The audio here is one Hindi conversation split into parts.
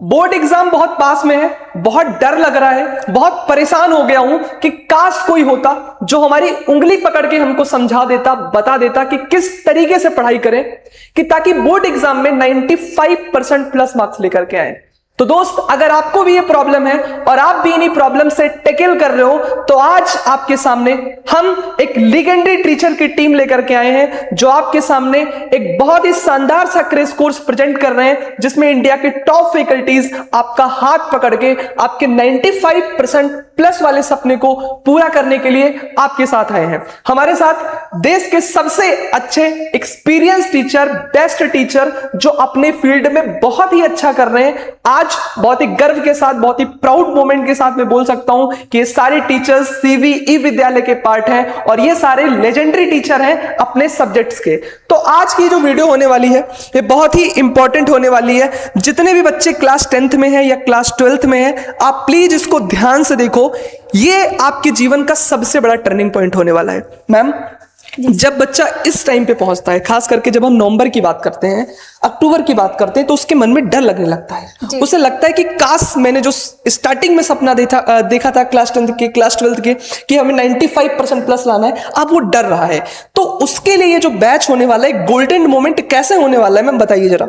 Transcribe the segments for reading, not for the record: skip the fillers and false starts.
बोर्ड एग्जाम बहुत पास में है, बहुत डर लग रहा है, बहुत परेशान हो गया हूं कि काश कोई होता जो हमारी उंगली पकड़ के हमको समझा देता, बता देता कि किस तरीके से पढ़ाई करें कि ताकि बोर्ड एग्जाम में 95% प्लस मार्क्स लेकर के आए। तो दोस्त, अगर आपको भी ये प्रॉब्लम है और आप भी इन्हीं प्रॉब्लम से टैकल कर रहे हो, तो आज आपके सामने हम एक लीजेंडरी टीचर की टीम लेकर के आए हैं जो आपके सामने एक बहुत ही शानदार सा क्रैश कोर्स प्रेजेंट कर रहे हैं, जिसमें इंडिया के टॉप फैकल्टीज आपका हाथ पकड़ के आपके 95% प्लस वाले सपने को पूरा करने के लिए आपके साथ आए हैं। हमारे साथ देश के सबसे अच्छे एक्सपीरियंस टीचर, बेस्ट टीचर जो अपने फील्ड में बहुत ही अच्छा कर रहे हैं। आज बहुत ही गर्व के साथ, बहुत ही प्राउड मोमेंट के साथ मैं बोल सकता हूं कि ये सारे टीचर्स सीवी ई विद्यालय के पार्ट हैं और ये सारे लेजेंडरी टीचर हैं अपने सब्जेक्ट्स के। तो आज की जो वीडियो होने वाली है ये बहुत ही इंपॉर्टेंट होने वाली है। जितने भी बच्चे क्लास 10th में हैं या क्लास 12th में हैं, आप प्लीज इसको ध्यान से देखो। ये आपके जीवन का सबसे बड़ा टर्निंग पॉइंट होने वाला है। मैम, जब बच्चा इस टाइम पे पहुंचता है, खास करके जब हम नवंबर की बात करते हैं, अक्टूबर की बात करते हैं, तो उसके मन में डर लगने लगता है। उसे लगता है कि काश मैंने जो स्टार्टिंग में सपना देखा था क्लास 10th के, क्लास 12th के, कि हमें 95% प्लस लाना है, अब वो डर रहा है। तो उसके लिए ये जो बैच होने वाला है, गोल्डन मोमेंट कैसे होने वाला है, मैम बताइए जरा।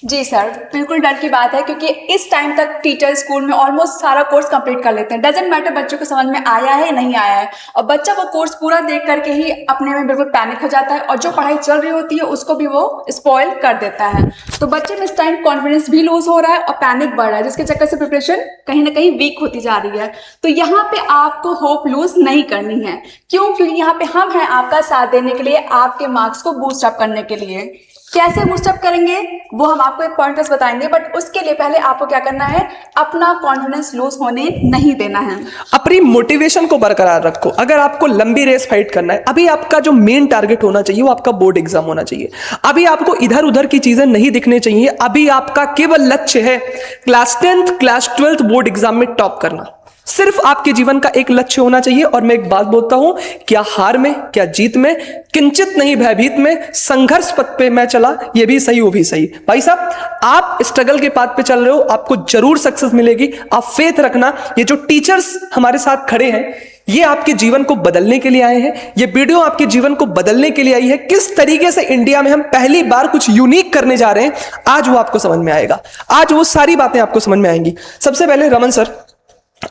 जी सर, बिल्कुल डर की बात है क्योंकि इस टाइम तक टीचर स्कूल में ऑलमोस्ट सारा कोर्स कंप्लीट कर लेते हैं। डजेंट मैटर बच्चों को समझ में आया है नहीं आया है, और बच्चा वो कोर्स पूरा देख करके ही अपने में बिल्कुल पैनिक हो जाता है और जो पढ़ाई चल रही होती है उसको भी वो स्पॉइल कर देता है। तो बच्चे में इस टाइम कॉन्फिडेंस भी लूज हो रहा है और पैनिक बढ़ रहा है, जिसके चक्कर से प्रिपरेशन कहीं ना कहीं वीक होती जा रही है। तो यहाँ पे आपको होप लूज नहीं करनी है। क्यों? क्योंकि यहाँ पे हम हैं आपका साथ देने के लिए, आपके मार्क्स को बूस्ट अप करने के लिए। कैसे बूस्टअप करेंगे वो हम आपको एक पॉइंटर्स बताएंगे, बट उसके लिए पहले आपको क्या करना है, अपना कॉन्फिडेंस लूज होने नहीं देना है। अपनी मोटिवेशन को बरकरार रखो। अगर आपको लंबी रेस फाइट करना है, अभी आपका जो मेन टारगेट होना चाहिए वो आपका बोर्ड एग्जाम होना चाहिए। अभी आपको इधर उधर की चीजें नहीं दिखने चाहिए। अभी आपका केवल लक्ष्य है class 10th, class 12th board exam में टॉप करना। सिर्फ आपके जीवन का एक लक्ष्य होना चाहिए। और मैं एक बात बोलता हूं, क्या हार में, क्या जीत में, किंचित नहीं भयभीत में, संघर्ष पथ पे मैं चला, ये भी सही वो भी सही। भाई साहब, आप स्ट्रगल के पाथ पे चल रहे हो, आपको जरूर सक्सेस मिलेगी। आप फेथ रखना। ये जो टीचर्स हमारे साथ खड़े हैं, ये आपके जीवन को बदलने के लिए आए हैं। ये वीडियो आपके जीवन को बदलने के लिए आई है। किस तरीके से इंडिया में हम पहली बार कुछ यूनिक करने जा रहे हैं, आज वो आपको समझ में आएगा। आज वो सारी बातें आपको समझ में आएंगी। सबसे पहले रमन सर,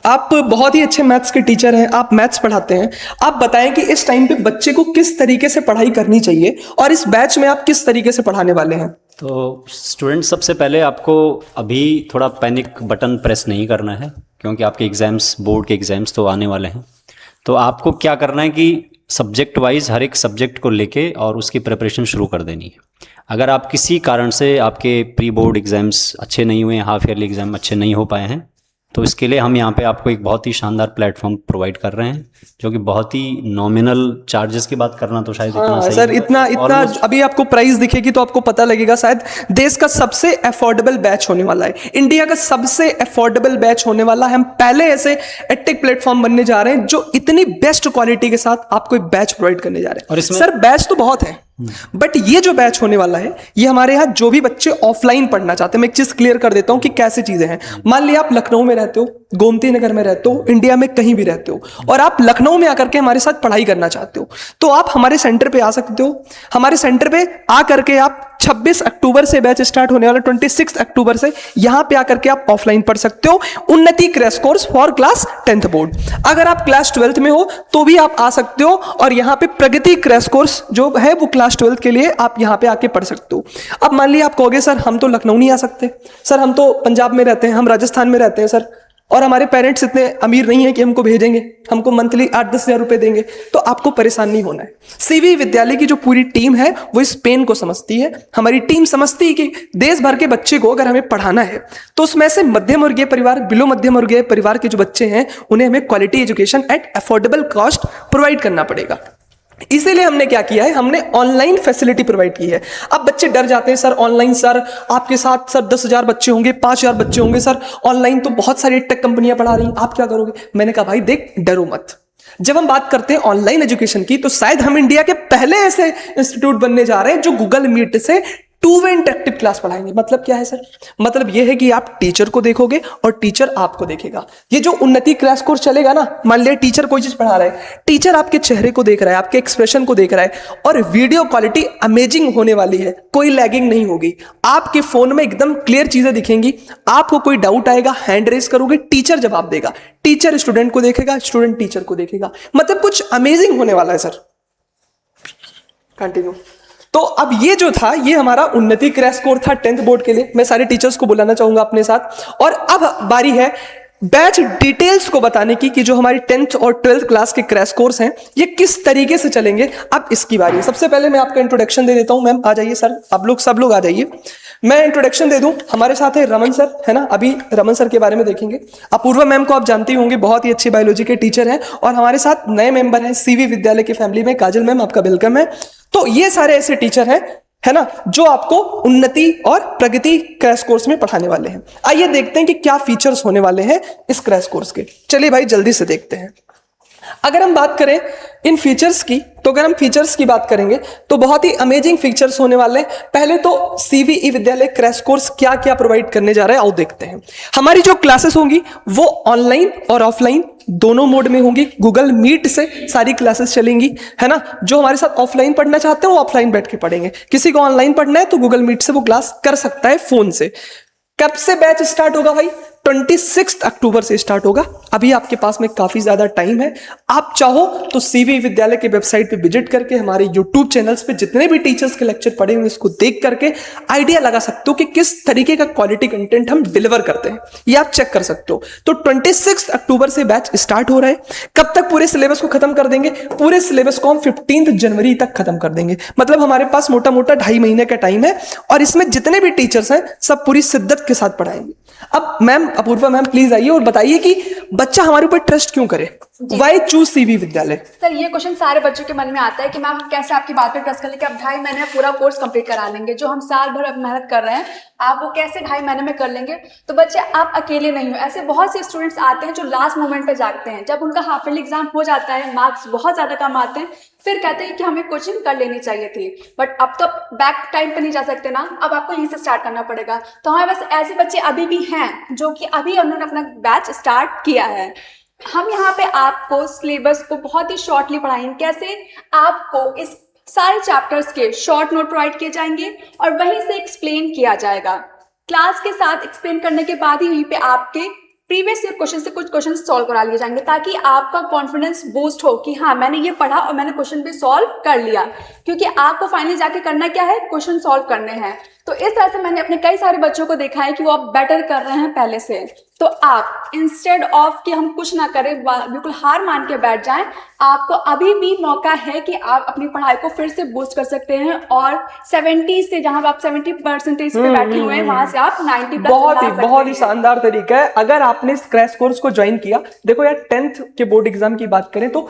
आप बहुत ही अच्छे मैथ्स के टीचर हैं, आप मैथ्स पढ़ाते हैं। आप बताएं कि इस टाइम पे बच्चे को किस तरीके से पढ़ाई करनी चाहिए और इस बैच में आप किस तरीके से पढ़ाने वाले हैं। तो स्टूडेंट, सबसे पहले आपको अभी थोड़ा पैनिक बटन प्रेस नहीं करना है, क्योंकि आपके एग्ज़ाम्स, बोर्ड के एग्ज़ाम्स तो आने वाले हैं। तो आपको क्या करना है कि सब्जेक्ट वाइज हर एक सब्जेक्ट को लेके और उसकी प्रिपरेशन शुरू कर देनी है। अगर आप किसी कारण से आपके प्री बोर्ड एग्ज़ाम्स अच्छे नहीं हुए हैं, हाफ ईयरली एग्ज़ाम अच्छे नहीं हो पाए हैं, तो इसके लिए हम यहाँ पे आपको एक बहुत ही शानदार प्लेटफॉर्म प्रोवाइड कर रहे हैं, जो कि बहुत ही नॉमिनल चार्जेस की बात करना तो शायद इतना सही सर, इतना अभी आपको प्राइस दिखेगी तो आपको पता लगेगा। शायद देश का सबसे अफोर्डेबल बैच होने वाला है, इंडिया का सबसे अफोर्डेबल बैच होने वाला है। हम पहले ऐसे एडटेक प्लेटफॉर्म बनने जा रहे हैं जो इतनी बेस्ट क्वालिटी के साथ आपको एक बैच प्रोवाइड करने जा रहे हैं। और इसमें सर बैच तो बहुत है, बट ये जो बैच होने वाला है, ये हमारे यहाँ जो भी बच्चे ऑफलाइन पढ़ना चाहते हैं, मैं एक चीज क्लियर कर देता हूं कि कैसे चीजें हैं। मान लिया आप लखनऊ में रहते हो, गोमती नगर में रहते हो, इंडिया में कहीं भी रहते हो, और आप लखनऊ में आकर के हमारे साथ पढ़ाई करना चाहते हो, तो आप हमारे सेंटर पे आ सकते हो। हमारे सेंटर पे आकर के आप 26 अक्टूबर से बैच स्टार्ट होने वाला, 26 अक्टूबर से यहां पे आकर के आप ऑफलाइन पढ़ सकते हो। उन्नति crash course for class 10th board. अगर आप क्लास 12th में हो तो भी आप आ सकते हो, और यहां पे प्रगति क्रैश कोर्स जो है वो क्लास 12th के लिए आप यहां पे आके पढ़ सकते हो। अब मान लिया आप कहोगे सर हम तो लखनऊ नहीं आ सकते, सर हम तो पंजाब में रहते हैं, हम राजस्थान में रहते हैं सर, और हमारे पेरेंट्स इतने अमीर नहीं है कि हमको भेजेंगे, हमको मंथली 8-10 हज़ार रुपए देंगे। तो आपको परेशान नहीं होना है। सीवी विद्यालय की जो पूरी टीम है वो इस पेन को समझती है। हमारी टीम समझती है कि देश भर के बच्चे को अगर हमें पढ़ाना है तो उसमें से मध्यम वर्गीय परिवार, बिलो मध्यम वर्गीय परिवार के जो बच्चे हैं उन्हें हमें quality education at affordable cost provide करना पड़ेगा। इसीलिए हमने क्या किया है, हमने ऑनलाइन फैसिलिटी प्रोवाइड की है। अब बच्चे डर जाते हैं, सर ऑनलाइन, सर आपके साथ सर 10,000 बच्चे होंगे, 5,000 बच्चे होंगे, सर ऑनलाइन तो बहुत सारी टेक कंपनियां पढ़ा रही, आप क्या करोगे। मैंने कहा भाई देख, डरो मत। जब हम बात करते हैं ऑनलाइन एजुकेशन की, तो शायद हम इंडिया के पहले ऐसे इंस्टीट्यूट बनने जा रहे हैं जो गूगल मीट से टू वे इंटरेक्टिव क्लास पढ़ाएंगे। मतलब क्या है सर? मतलब ये है कि आप टीचर को देखोगे और टीचर आपको देखेगा। ये जो उन्नति क्रैश कोर्स चलेगा ना, मान लिया टीचर कोई चीज पढ़ा रहा है, टीचर आपके चेहरे को देख रहा है, आपके एक्सप्रेशन को देख रहा है, और वीडियो क्वालिटी अमेजिंग होने वाली है, कोई लैगिंग नहीं होगी, आपके फोन में एकदम क्लियर चीजें दिखेंगी। आपको कोई डाउट आएगा, हैंड रेज करोगे, टीचर जवाब देगा, टीचर स्टूडेंट को देखेगा, स्टूडेंट टीचर को देखेगा। मतलब कुछ अमेजिंग होने वाला है सर। कंटिन्यू। तो अब ये जो था, ये हमारा उन्नति क्रैश कोर्स था 10th बोर्ड के लिए। मैं सारे टीचर्स को बुलाना चाहूंगा अपने साथ, और अब बारी है बैच डिटेल्स को बताने की कि जो हमारी 10th और 12th क्लास के क्रैश कोर्स हैं ये किस तरीके से चलेंगे। अब इसकी बारी है। सबसे पहले मैं आपका इंट्रोडक्शन दे देता हूं। मैम आ जाइए सर, आप लोग सब लोग आ जाइए। मैं इंट्रोडक्शन दे दूं। हमारे साथ है रमन सर, है ना, अभी रमन सर के बारे में देखेंगे। अपूर्वा मैम को आप जानती होंगे, बहुत ही अच्छी बायोलॉजी के टीचर हैं, और हमारे साथ नए मेंबर हैं सीवी विद्यालय की फैमिली में, काजल मैम आपका वेलकम है। तो ये सारे ऐसे टीचर हैं, है ना, जो आपको उन्नति और प्रगति क्रैश कोर्स में पढ़ाने वाले हैं। आइए देखते हैं कि क्या फीचर्स होने वाले हैं इस क्रैश कोर्स के। चलिए भाई जल्दी से देखते हैं। अगर हम बात करें इन फीचर्स की, तो अगर हम फीचर्स की बात करेंगे तो बहुत ही अमेजिंग फीचर्स होने वाले हैं। पहले तो सीवीई विद्यालय क्रैश कोर्स क्या क्या प्रोवाइड करने जा रहा है आओ देखते हैं। हमारी जो क्लासेस होंगी वो ऑनलाइन और ऑफलाइन दोनों मोड में होंगी। गूगल मीट से सारी क्लासेस चलेंगी, है ना। जो हमारे साथ ऑफलाइन पढ़ना चाहते हैं वो ऑफलाइन बैठ के पढ़ेंगे, किसी को ऑनलाइन पढ़ना है तो गूगल मीट से वो क्लास कर सकता है फोन से। कब से बैच स्टार्ट होगा भाई? 26 अक्टूबर से स्टार्ट होगा। अभी आपके पास में काफी ज्यादा टाइम है। आप चाहो तो सीवी विद्यालय के वेबसाइट पे विजिट करके हमारे यूट्यूब चैनल्स पे जितने भी टीचर्स के लेक्चर पढ़े हुए इसको देख करके आइडिया लगा सकते हो कि किस तरीके का क्वालिटी कंटेंट हम डिलीवर करते हैं, ये आप चेक कर सकते हो। तो 26 अक्टूबर से बैच स्टार्ट हो रहा है। कब तक पूरे सिलेबस को खत्म कर देंगे? पूरे सिलेबस को हम 15 जनवरी तक खत्म कर देंगे। मतलब हमारे पास मोटा मोटा 2.5 महीने का टाइम है, और इसमें जितने भी टीचर्स हैं सब पूरी शिद्दत के साथ पढ़ाएंगे। अब मैम अपूर्वा मैम प्लीज आइए और बताइए कि बच्चा हमारे ऊपर ट्रस्ट क्यों करे? वाई चूज सीवी विद्यालय? सर ये क्वेश्चन सारे बच्चों के मन में आता है कि मैम कैसे आपकी बात पे ट्रस्ट कर ले कि आप 2.5 महीने में पूरा कोर्स कंप्लीट करा लेंगे, जो हम साल भर मेहनत कर रहे हैं आप वो कैसे 2.5 महीने में कर लेंगे? तो बच्चे आप अकेले नहीं हो, ऐसे बहुत से स्टूडेंट्स आते हैं जो लास्ट मोमेंट पे जागते हैं। जब उनका हाफ ईयरली एग्जाम हो जाता है, मार्क्स बहुत ज्यादा कम आते हैं, फिर कहते हैं कि हमें कोचिंग कर लेनी चाहिए थी, बट अब तो बैक टाइम पे नहीं जा सकते ना, अब आपको यहीं से स्टार्ट करना पड़ेगा। तो हमारे पास ऐसे बच्चे अभी भी हैं जो कि अभी उन्होंने अपना बैच स्टार्ट किया है। हम यहाँ पे आपको सिलेबस को बहुत ही शॉर्टली पढ़ाएंगे। कैसे? आपको इस सारे चैप्टर्स के शॉर्ट नोट प्रोवाइड किए जाएंगे और वहीं से एक्सप्लेन किया जाएगा। क्लास के साथ एक्सप्लेन करने के बाद ही वहीं पे आपके प्रीवियस ईयर क्वेश्चन से कुछ क्वेश्चन सॉल्व करा लिए जाएंगे, ताकि आपका कॉन्फिडेंस बूस्ट हो कि हाँ मैंने ये पढ़ा और मैंने क्वेश्चन भी सॉल्व कर लिया। क्योंकि आपको फाइनली जाके करना क्या है? क्वेश्चन सॉल्व करने हैं। तो इस तरह से मैंने अपने कई सारे बच्चों को देखा है कि वो अब बेटर कर रहे हैं पहले से। तो आप इंस्टेड ऑफ कि हम कुछ ना करें, बिल्कुल हार मान के बैठ जाएं, आपको अभी भी मौका है कि आप अपनी पढ़ाई को फिर से बूस्ट कर सकते हैं, और 70 से जहां आप 70% पे बैठे हुए हैं वहां से आप 90 प्लस बहुत ही शानदार तरीका है। अगर आपने इस क्रैश कोर्स को ज्वाइन किया, देखो यार 10th के बोर्ड एग्जाम की बात करें तो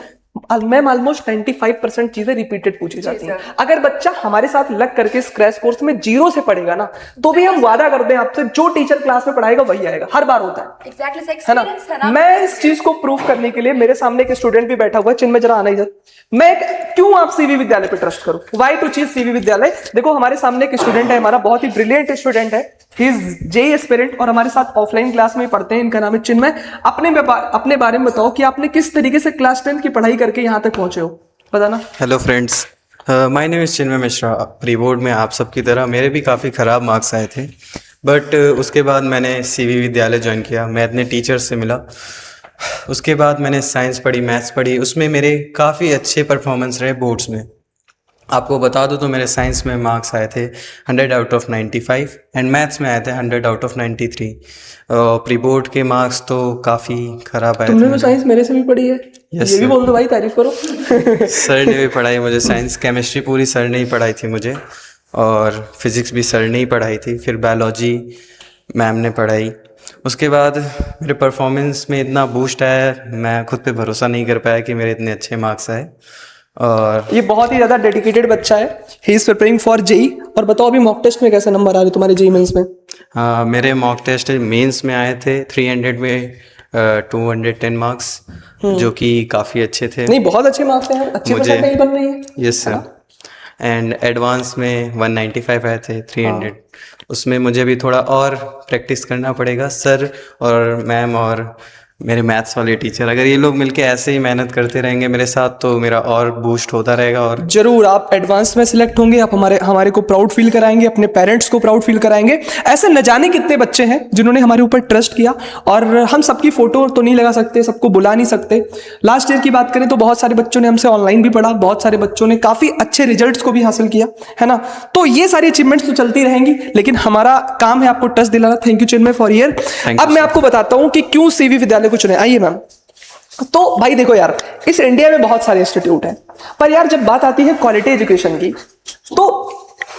मैम ऑलमोस्ट 95% चीजें रिपीटेड पूछी जाती हैं। अगर बच्चा हमारे साथ लग करके इस क्रैश कोर्स में 0 से पढ़ेगा ना, तो भी हम वादा करते हैं आपसे जो टीचर क्लास में पढ़ाएगा वही आएगा, हर बार होता है। है ना? मैं इस चीज को प्रूव करने के लिए मेरे सामने एक स्टूडेंट भी बैठा हुआ है, चिन्मय जरा आना इधर। मैं क्यों आप सीवी विद्यालय पे ट्रस्ट करूं? वाई टू चूज सीवी विद्यालय? देखो हमारे सामने एक स्टूडेंट है, हमारा बहुत ही ब्रिलियंट स्टूडेंट है, ही इज जेईई एस्पिरेंट और हमारे साथ ऑफलाइन क्लास में पढ़ते हैं। इनका नाम है चिन्मय। अपने बारे में बताओ कि आपने किस तरीके से क्लास 10 की पढ़ाई करके यहाँ तक पहुंचे हो, बताना। Hello friends, my name is Chinmay Mishra. Pre board में आप सबकी तरह मेरे भी काफ़ी ख़राब मार्क्स आए थे, बट उसके बाद मैंने सीवी विद्यालय ज्वाइन किया। मैं अपने टीचर से मिला, उसके बाद मैंने साइंस पढ़ी, मैथ्स पढ़ी, उसमें मेरे काफ़ी अच्छे परफॉर्मेंस रहे बोर्ड्स में। आपको बता दूं तो मेरे साइंस में मार्क्स आए थे 100 आउट ऑफ 95 एंड मैथ्स में आए थे 100 आउट ऑफ 93। प्री बोर्ड के मार्क्स तो काफ़ी ख़राब आए थे। तुमने तो साइंस मेरे से भी पढ़ी है? Yes, ये भी बोल दो भाई, तारीफ करो। सर ने भी पढ़ाई मुझे साइंस, केमिस्ट्री पूरी सर ने ही पढ़ाई थी मुझे, और फिज़िक्स भी सर ने ही पढ़ाई थी। फिर बायोलॉजी मैम ने पढ़ाई। उसके बाद मेरे परफॉर्मेंस में इतना बूस्ट आया, मैं खुद पे भरोसा नहीं कर पाया कि मेरे इतने अच्छे मार्क्स आए। और ये बहुत ही ज्यादा डेडिकेटेड बच्चा है, he is preparing for JEE. और बताओ अभी मॉक टेस्ट में कैसे नंबर आ रहे तुम्हारे जेई मेंस में? हाँ, मेरे मॉक टेस्ट मेंस में आए थे 300 में 210 मार्क्स, जो कि काफ़ी अच्छे थे। नहीं बहुत अच्छे मार्क्स हैं, अच्छे परसेंट नहीं बन रही है। Yes sir. एंड एडवांस में 195 आए थे 300। उसमें मुझे भी थोड़ा और प्रैक्टिस करना पड़ेगा। सर और मैम और मेरे मैथ्स वाले टीचर, अगर ये लोग मिलके ऐसे ही मेहनत करते रहेंगे मेरे साथ तो मेरा और बूस्ट होता रहेगा। और जरूर आप एडवांस में सिलेक्ट होंगे, आप हमारे को प्राउड फील कराएंगे, अपने पेरेंट्स को प्राउड फील कराएंगे। ऐसे न जाने कितने बच्चे हैं जिन्होंने हमारे ऊपर ट्रस्ट किया, और हम सबकी फोटो तो नहीं लगा सकते, सबको बुला नहीं सकते। लास्ट ईयर की बात करें तो बहुत सारे बच्चों ने हमसे ऑनलाइन भी पढ़ा, बहुत सारे बच्चों ने काफी अच्छे रिजल्ट्स को भी हासिल किया, है ना। तो ये सारी अचीवमेंट्स तो चलती रहेंगी, लेकिन हमारा काम है आपको ट्रस्ट दिलाना। Thank you Chinmay for year. अब मैं आपको बताता हूं कि क्यों सीवी विद्यालय को चुने। आइए मैम। तो भाई देखो यार, इस इंडिया में बहुत सारे इंस्टीट्यूट हैं, पर यार जब बात आती है क्वालिटी एजुकेशन की तो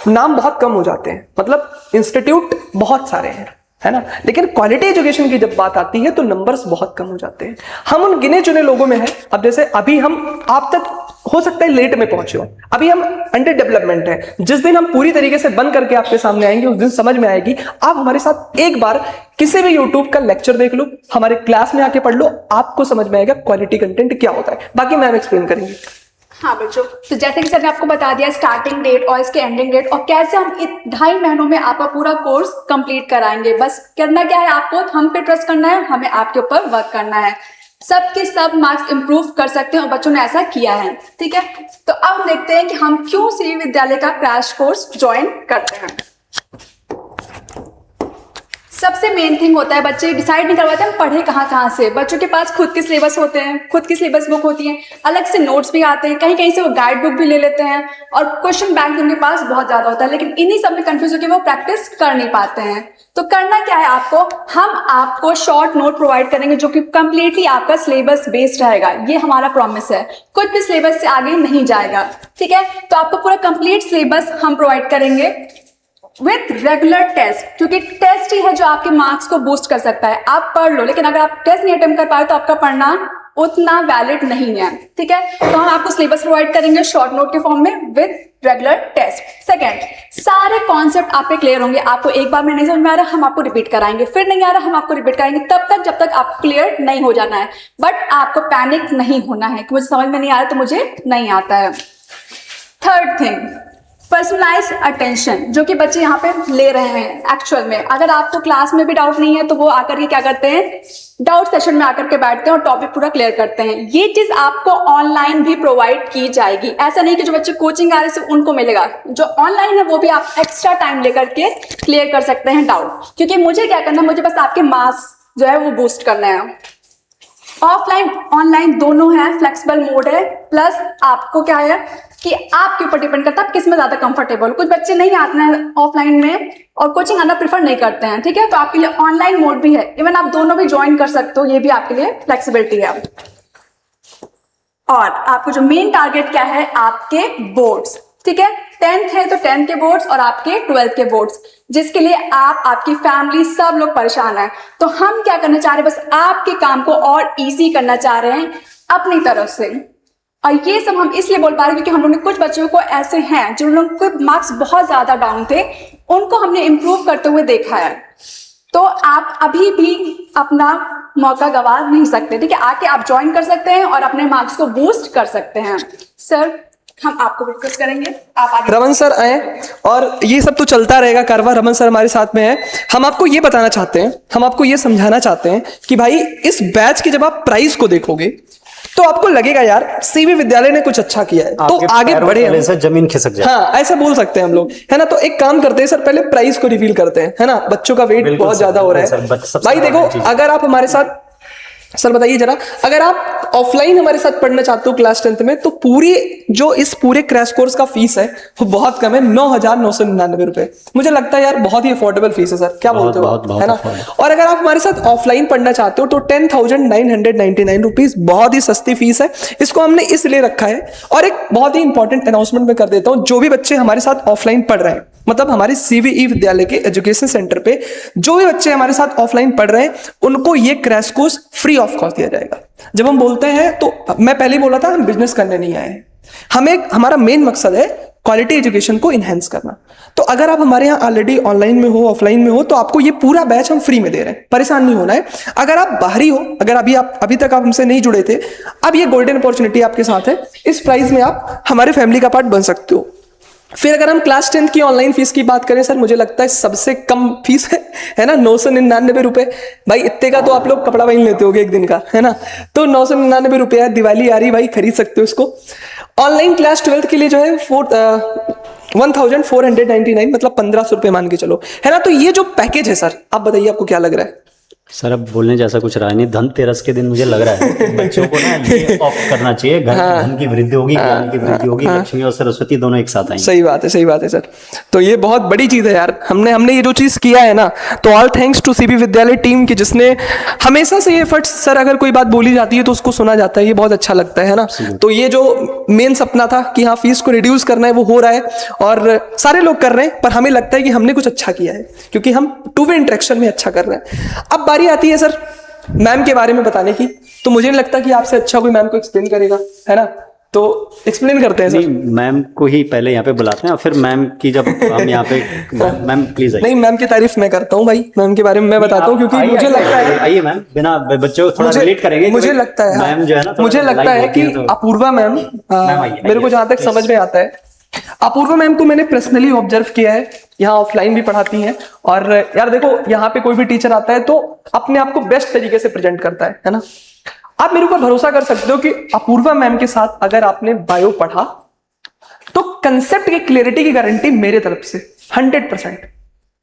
नाम बहुत कम हो जाते हैं। मतलब इंस्टीट्यूट बहुत सारे हैं, है ना, लेकिन क्वालिटी एजुकेशन की जब बात आती है तो नंबर्स बहुत कम हो जाते हैं। हम उन गिने चुने लोगों में हैं। अब जैसे अभी हम आप तक हो सकता है लेट में पहुंचे हो, अभी हम अंडर डेवलपमेंट है। जिस दिन हम पूरी तरीके से बंद करके आपके सामने आएंगे उस दिन समझ में आएगी। आप हमारे साथ एक बार किसी भी यूट्यूब का लेक्चर देख लो, हमारे क्लास में आके पढ़ लो, आपको समझ में आएगा क्वालिटी कंटेंट क्या होता है। बाकी मैम एक्सप्लेन करेंगे। हाँ बच्चों, तो जैसे कि सर ने आपको बता दिया स्टार्टिंग डेट और इसके एंडिंग डेट, और कैसे हम 2.5 महीनों में आपका पूरा कोर्स कंप्लीट कराएंगे। बस करना क्या है आपको, हम पे ट्रस्ट करना है, हमें आपके ऊपर वर्क करना है। सबके सब मार्क्स इंप्रूव कर सकते हैं और बच्चों ने ऐसा किया है, ठीक है। तो अब हम देखते हैं कि हम क्यों सीवी विद्यालय का क्रैश कोर्स ज्वाइन करते हैं। सबसे मेन थिंग होता है, बच्चे डिसाइड नहीं करवाते हम पढ़े कहाँ से। बच्चों के पास खुद के सिलेबस होते हैं, खुद की सिलेबस बुक होती है, अलग से नोट्स भी आते हैं, कहीं कहीं से वो गाइड बुक भी ले लेते हैं, और क्वेश्चन बैंक उनके पास बहुत ज्यादा होता है। लेकिन इन्हीं सब में कंफ्यूज होकर वो प्रैक्टिस कर नहीं पाते हैं। तो करना क्या है आपको, हम आपको शॉर्ट नोट प्रोवाइड करेंगे जो कि कंप्लीटली आपका सिलेबस बेस्ड रहेगा। ये हमारा प्रॉमिस है, कुछ भी सिलेबस से आगे नहीं जाएगा, ठीक है। तो आपको पूरा कंप्लीट सिलेबस हम प्रोवाइड करेंगे विथ रेगुलर टेस्ट, क्योंकि टेस्ट ही है जो आपके मार्क्स को बूस्ट कर सकता है। आप पढ़ लो, लेकिन अगर आप टेस्ट नहीं अटेम्प्ट कर पाए तो आपका पढ़ना उतना वैलिड नहीं है, ठीक है। तो हम आपको सिलेबस प्रोवाइड करेंगे शॉर्ट नोट के फॉर्म में विद रेगुलर टेस्ट। सेकंड, सारे कॉन्सेप्ट आप पे क्लियर होंगे। आपको एक बार में नहीं समझ में आ रहा, हम आपको रिपीट कराएंगे, फिर नहीं आ रहा, हम आपको रिपीट कराएंगे, तब तक जब तक आप क्लियर नहीं हो जाना है। बट आपको पैनिक नहीं होना है कि मुझे समझ में नहीं आ रहा तो मुझे नहीं आता है। थर्ड थिंग, पर्सनलाइज अटेंशन, जो कि बच्चे यहाँ पे ले रहे हैं एक्चुअल में। अगर आपको क्लास में भी डाउट नहीं है तो वो आकर के क्या करते हैं, डाउट सेशन में आकर के बैठते हैं और टॉपिक पूरा क्लियर करते हैं। ये चीज आपको ऑनलाइन भी प्रोवाइड की जाएगी। ऐसा नहीं कि जो बच्चे कोचिंग आ रहे हैं सिर्फ उनको मिलेगा, जो ऑनलाइन है वो भी आप एक्स्ट्रा टाइम लेकर के क्लियर कर सकते हैं डाउट। क्योंकि मुझे क्या करना है, मुझे बस आपके मार्क्स जो है वो बूस्ट करना है। ऑफलाइन ऑनलाइन दोनों है, फ्लेक्सिबल मोड है, प्लस आपको क्या है कि आपके ऊपर डिपेंड करता है आप किस में ज्यादा कंफर्टेबल। कुछ बच्चे नहीं आते हैं ऑफलाइन में और कोचिंग आना प्रेफर नहीं करते हैं, ठीक है। तो आपके लिए ऑनलाइन मोड भी है, इवन आप दोनों भी ज्वाइन कर सकते हो, ये भी आपके लिए फ्लेक्सिबिलिटी है। और आपको जो मेन टारगेट क्या है, आपके बोर्ड्स, ठीक है। 10th है तो 10th के बोर्ड्स और आपके 12th के बोर्ड्स, जिसके लिए आप, आपकी फैमिली, सब लोग परेशान हैं। तो हम क्या करना चाह रहे हैं, बस आपके काम को और इजी करना चाह रहे हैं अपनी तरफ से। और ये सब हम इसलिए बोल पा रहे हैं क्योंकि हम लोगों ने कुछ बच्चों को ऐसे हैं जिन लोगों के मार्क्स बहुत ज्यादा डाउन थे, उनको हमने इम्प्रूव करते हुए देखा है। तो आप अभी भी अपना मौका गवा नहीं सकते, ठीक है। आके आप ज्वाइन कर सकते हैं और अपने मार्क्स को बूस्ट कर सकते हैं। सर, हम आपको रिक्वेस्ट करेंगे, आप आगे। रमन सर आए, और ये सब तो चलता रहेगा कारवा। रमन सर हमारे साथ में है। हम आपको ये बताना चाहते हैं, हम आपको ये समझाना चाहते हैं कि भाई इस बैच की जब आप प्राइस को देखोगे तो आपको लगेगा यार सीवी विद्यालय ने कुछ अच्छा किया है, तो आगे बढ़े हम। से जमीन खिसक जाए, हाँ ऐसा बोल सकते हैं हम लोग, है ना। तो एक काम करते हैं सर, पहले प्राइस को रिवील करते हैं, है ना। बच्चों का वेट बहुत ज्यादा हो रहा है भाई। देखो, अगर आप हमारे साथ, सर बताइए जरा, अगर आप ऑफलाइन हमारे साथ पढ़ना चाहते हो क्लास 10th में, तो पूरी जो इस पूरे क्रैश कोर्स का फीस है वो बहुत कम है, 9,999 रुपए। मुझे लगता है यार बहुत ही अफोर्डेबल फीस है सर, क्या बोलते हो आप, है ना। और अगर आप हमारे साथ ऑफलाइन पढ़ना चाहते हो तो 10,999 रुपीज बहुत ही सस्ती फीस है। इसको हमने इसलिए रखा है। और एक बहुत ही इंपॉर्टेंट अनाउंसमेंट मैं कर देता हूँ, जो भी बच्चे हमारे साथ ऑफलाइन पढ़ रहे हैं, मतलब हमारे सीवीई विद्यालय के एजुकेशन सेंटर पे जो भी बच्चे हमारे साथ ऑफलाइन पढ़ रहे हैं, उनको ये crash course free of cost दिया जाएगा। जब हम बोलते हैं तो मैं पहले ही बोला था, हम बिजनेस करने नहीं आए हैं। हमारा मेन मकसद है क्वालिटी एजुकेशन को इनहेंस करना। तो अगर आप हमारे यहाँ ऑलरेडी ऑनलाइन में हो, ऑफलाइन में हो, तो आपको ये पूरा बैच हम फ्री में दे रहे हैं, परेशान नहीं होना है। अगर आप बाहरी हो, अगर अभी तक आप हमसे नहीं जुड़े थे, अब ये गोल्डन अपॉर्चुनिटी आपके साथ है। इस प्राइस में आप हमारे फैमिली का पार्ट बन सकते हो। फिर अगर हम क्लास 10th की ऑनलाइन फीस की बात करें सर, मुझे लगता है सबसे कम फीस है ना 999 रुपए। भाई इतने का तो आप लोग कपड़ा वहीं लेते होगे एक दिन का, है ना। तो 999 रुपये है, दिवाली आ रही भाई, खरीद सकते हो इसको। ऑनलाइन क्लास 12th के लिए जो है 1499, मतलब 1500 रुपये मान के चलो, है ना। तो ये जो पैकेज है सर, आप बताइए आपको क्या लग रहा है? सर अब बोलने जैसा कुछ रहा नहीं। धनतेरस के दिन मुझे लग रहा है बच्चों को ना ये ऑप्ट करना चाहिए। घर धन की वृद्धि होगी, ज्ञान की वृद्धि होगी, लक्ष्मी और सरस्वती दोनों एक साथ आएंगे। सही बात है, सही बात है सर। तो ये बहुत बड़ी चीज है यार, हमने ये जो चीज किया है ना, तो ऑल थैंक्स टू सीबी विद्यालय टीम की, जिसने हमेशा से ये एफर्ट्स, सर अगर कोई बात बोली जाती है तो उसको सुना जाता है, ये बहुत अच्छा लगता है ना। तो ये जो मेन सपना था कि हाँ फीस को रिड्यूस करना है, वो हो रहा है और सारे लोग कर रहे हैं, पर हमें लगता है कि हमने कुछ अच्छा किया है क्योंकि हम टू वे इंटरेक्शन में अच्छा कर रहे हैं। अब बारी आती है सर मैम के बारे में बताने की, तो मुझे नहीं लगता कि आपसे अच्छा कोई मैम को एक्सप्लेन करेगा, है ना। तो एक्सप्लेन करते हैं सर। नहीं, मैम को ही पहले यहाँ पे बुलाते हैं और फिर मैम की जब हम यहाँ पे मैम प्लीज आइए। नहीं, मैम की तारीफ मैं करता हूँ भाई, मैम के बारे में मैं बताता हूँ क्योंकि मुझे लगता है, आइए मैम, बिना बच्चों को थोड़ा रिलेट करेंगे। मुझे लगता है मैम जो है ना, मुझे लगता है कि अपूर्वा मैम, मेरे को जहां तक समझ में आता है, अपूर्वा मैम को मैंने पर्सनली ऑब्जर्व किया है, यहाँ ऑफलाइन भी पढ़ाती हैं। और यार देखो, यहाँ पे कोई भी टीचर आता है तो अपने आप को बेस्ट तरीके से प्रेजेंट करता है ना। आप मेरे ऊपर भरोसा कर सकते हो कि अपूर्वा मैम के साथ अगर आपने बायो पढ़ा तो कंसेप्ट की क्लियरिटी की गारंटी मेरे तरफ से 100%।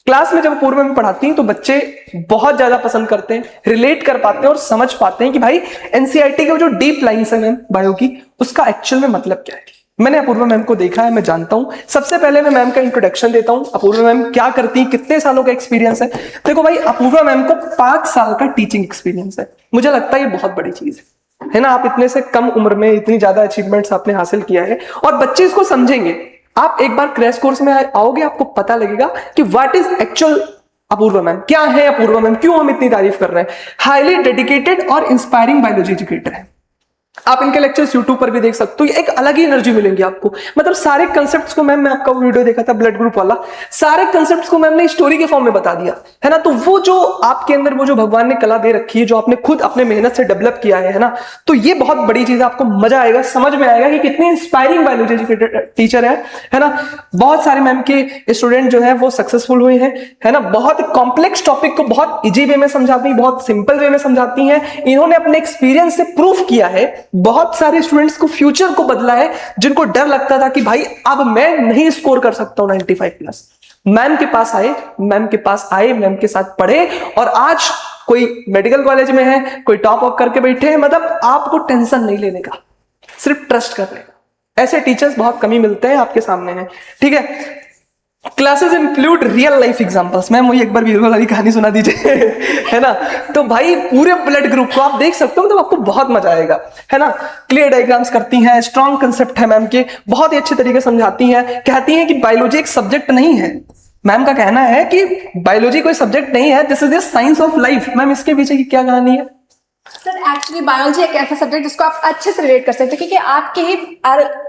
क्लास में जब अपूर्वा मैम पढ़ाती हैं तो बच्चे बहुत ज्यादा पसंद करते हैं, रिलेट कर पाते हैं और समझ पाते हैं कि भाई एनसीईआरटी के जो डीप लाइंस है मैम बायो की, उसका एक्चुअल में मतलब क्या है। मैंने अपूर्वा मैम को देखा है, मैं जानता हूं। सबसे पहले मैं मैम का इंट्रोडक्शन देता हूं, अपूर्वा मैम क्या करती हैं, कितने सालों का एक्सपीरियंस है। देखो भाई, अपूर्वा मैम को 5 साल का टीचिंग एक्सपीरियंस है। मुझे लगता है ये बहुत बड़ी चीज है ना। आप इतने से कम उम्र में इतनी ज्यादा अचीवमेंट्स आपने हासिल किया है और बच्चे इसको समझेंगे। आप एक बार क्रैश कोर्स में आओगे, आपको पता लगेगा कि what is actual Apoorva ma'am, क्या है अपूर्वा मैम, क्यों हम इतनी तारीफ कर रहे हैं। हाईली डेडिकेटेड और इंस्पायरिंग बायोलॉजी एजुकेटर है। आप इनके लेक्चर्स YouTube पर भी देख सकते हो, एक अलग ही एनर्जी मिलेंगी आपको। मतलब सारे कंसेप्ट्स को मैम, मैं आपका वीडियो देखा था ब्लड ग्रुप वाला, सारे कंसेप्ट्स को मैम ने स्टोरी के फॉर्म में बता दिया, है ना। तो वो जो आपके अंदर वो जो भगवान ने कला दे रखी है, जो आपने खुद अपने मेहनत से डेवलप किया है ना, तो ये बहुत बड़ी चीज है। आपको मजा आएगा, समझ में आएगा कि कितनी इंस्पायरिंग बायोलॉजी एजुकेटर टीचर है ना। बहुत सारे मैम के स्टूडेंट जो है वो सक्सेसफुल हुए हैं, है ना। बहुत कॉम्प्लेक्स टॉपिक को बहुत इजी वे में समझाती, बहुत सिंपल वे में समझाती हैं। इन्होंने अपने एक्सपीरियंस से प्रूफ किया है, बहुत सारे स्टूडेंट्स को फ्यूचर को बदला है, जिनको डर लगता था कि भाई अब मैं नहीं स्कोर कर सकता हूं 95+। मैम के पास आए, मैम के साथ पढ़े और आज कोई मेडिकल कॉलेज में है, कोई टॉप अप करके बैठे हैं। मतलब आपको टेंशन नहीं लेने का, सिर्फ ट्रस्ट करने का। ऐसे टीचर्स बहुत कमी मिलते हैं, आपके सामने हैं, ठीक है। Classes include real life examples. Ma'am मुझे एक बार वीरबल वाली कहानी सुना दीजिए है ना। तो भाई पूरे ब्लड ग्रुप को आप देख सकते हो, मतलब आपको बहुत मजा आएगा, है ना। क्लियर डायग्राम्स करती हैं, स्ट्रॉन्ग कंसेप्ट है मैम के, बहुत ही अच्छे तरीके से समझाती हैं। कहती हैं कि बायोलॉजी एक सब्जेक्ट नहीं है। मैम का कहना है कि बायोलॉजी कोई सब्जेक्ट नहीं है, this is the science of life. Ma'am इसके पीछे की क्या कहानी है? सर एक्चुअली बायोलॉजी एक ऐसा सब्जेक्ट जिसको आप अच्छे से रिलेट कर सकते हैं, क्योंकि आपके ही